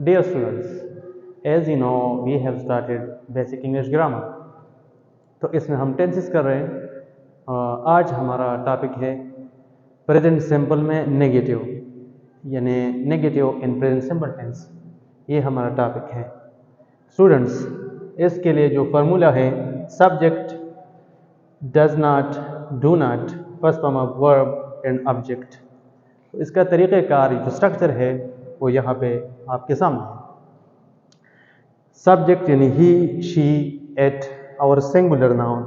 Dear students, as you know, we have started basic English grammar. तो इसमें हम tenses कर रहे हैं। आज हमारा टॉपिक है प्रेजेंट सिंपल में नेगेटिव, यानी negative in present simple tense. ये हमारा टॉपिक है। स्टूडेंट्स, इसके लिए जो फार्मूला है subject, does not, do not, first form of verb and object. तो इसका तरीक़ेकार, जो स्ट्रक्चर है वो यहाँ पे आपके सामने है। सब्जेक्ट यानी ही, शी, इट और सिंगुलर नाउन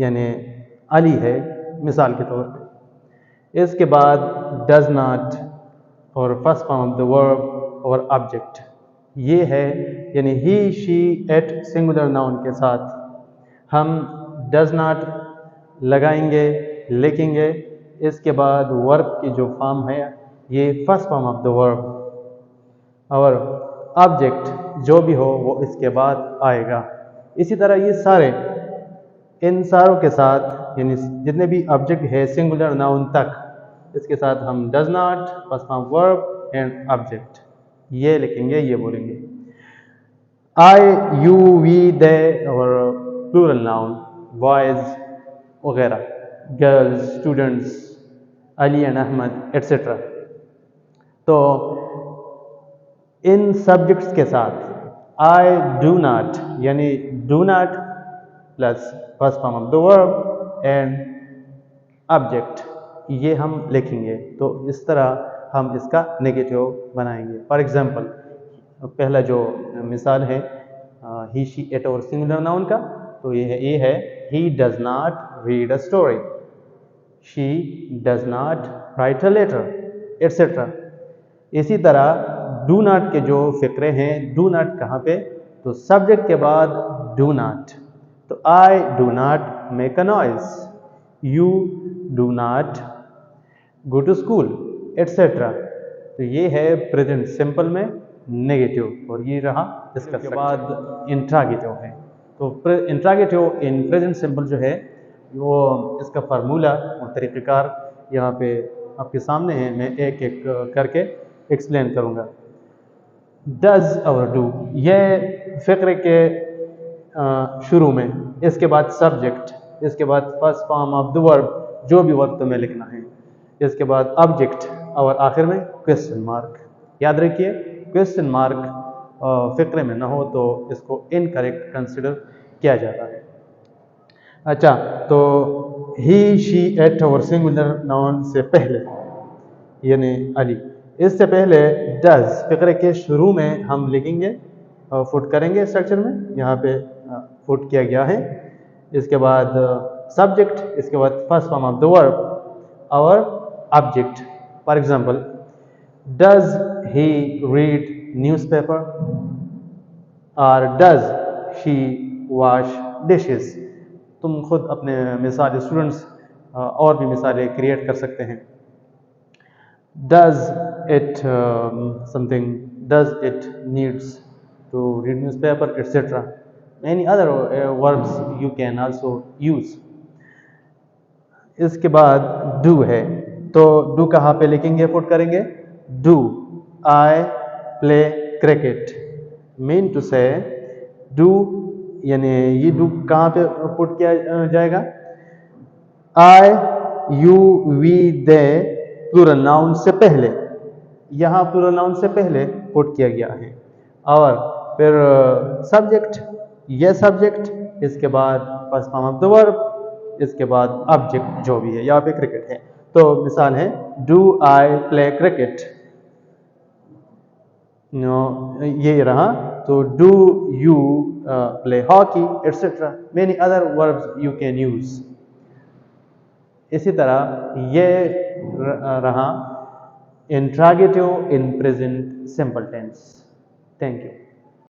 यानी अली है मिसाल के तौर पे। इसके बाद डज नॉट और first form of the verb और ऑब्जेक्ट ये है, यानी ही, शी, इट सिंगुलर नाउन के साथ हम डज नॉट लगाएंगे, लिखेंगे। इसके बाद वर्ब की जो फॉर्म है ये first form of the verb और ऑब्जेक्ट जो भी हो वो इसके बाद आएगा। इसी तरह ये सारे, इन सारों के साथ यानी जितने भी ऑब्जेक्ट है सिंगुलर नाउन तक, इसके साथ हम does not, first form verb and object ये लिखेंगे, ये बोलेंगे। आई, यू, वी, दे और प्लूरल नाउन बॉयज वगैरह, girls, students, Ali and Ahmad etcetera. तो इन सब्जेक्ट्स के साथ आई डू नॉट यानी do not plus first form of the verb and object ये हम लिखेंगे। तो इस तरह हम इसका नेगेटिव बनाएंगे। फॉर एग्जांपल, पहला जो मिसाल है ही, शी, इट और सिंगुलर नाउन का, तो ये है he does not read a story, she does not write a letter etcetera. इसी तरह डू नॉट के जो फिक्रे हैं, डू नॉट कहाँ पे, तो सब्जेक्ट के बाद डू नॉट। तो I do not make a noise, you do not go to school etcetera. तो ये है प्रेजेंट सिंपल में नेगेटिव और ये रहा इसका। के बाद इंट्रागेटिव है। तो इंट्रागेटिव इन प्रेजेंट सिंपल जो है वो इसका फार्मूला और तरीक़ेकार यहाँ पे आपके सामने है। मैं एक एक करके एक्सप्लेन करूँगा। डज और डू ये फ़िक्र के शुरू में, इसके बाद सब्जेक्ट, इसके बाद first form of the verb जो भी वर्ब तुम्हें लिखना है, इसके बाद ऑब्जेक्ट और आखिर में क्वेश्चन मार्क। याद रखिए, क्वेश्चन मार्क फ़िक्र में ना हो तो इसको इनकरेक्ट कंसिडर किया जाता है। अच्छा, तो ही, शी, इट और सिंगुलर नाउन से पहले यानी अली, इससे पहले डज फ़िक्र के शुरू में हम लिखेंगे, फुट करेंगे स्ट्रक्चर में, यहाँ पे फुट किया गया है। इसके बाद सब्जेक्ट, इसके बाद first form of the verb और object. For example, does he read newspaper और डज शी वॉश डिशेस। तुम खुद अपने मिसाल स्टूडेंट्स और भी मिसालें क्रिएट कर सकते हैं। Does it something? Does it needs to read newspaper, etc. Many other verbs you can also use. इसके बाद do है, तो do कहाँ पे लिखेंगे, पुट करेंगे? Do I play cricket? Mean to say do यानी ये do कहाँ पे पुट किया जाएगा? I, you, we, they plural noun से पहले, यहाँ प्लूरल नाउन से पहले पुट किया गया है। और फिर सब्जेक्ट, ये सब्जेक्ट, इसके बाद first form of the verb, इसके बाद ऑब्जेक्ट जो भी है। यहाँ पे क्रिकेट है तो मिसाल है डू आई प्ले क्रिकेट, ये रहा। तो do you play hockey etcetera. Many other verbs you can use. इसी तरह ये रहा interrogative in present simple tense. Thank you.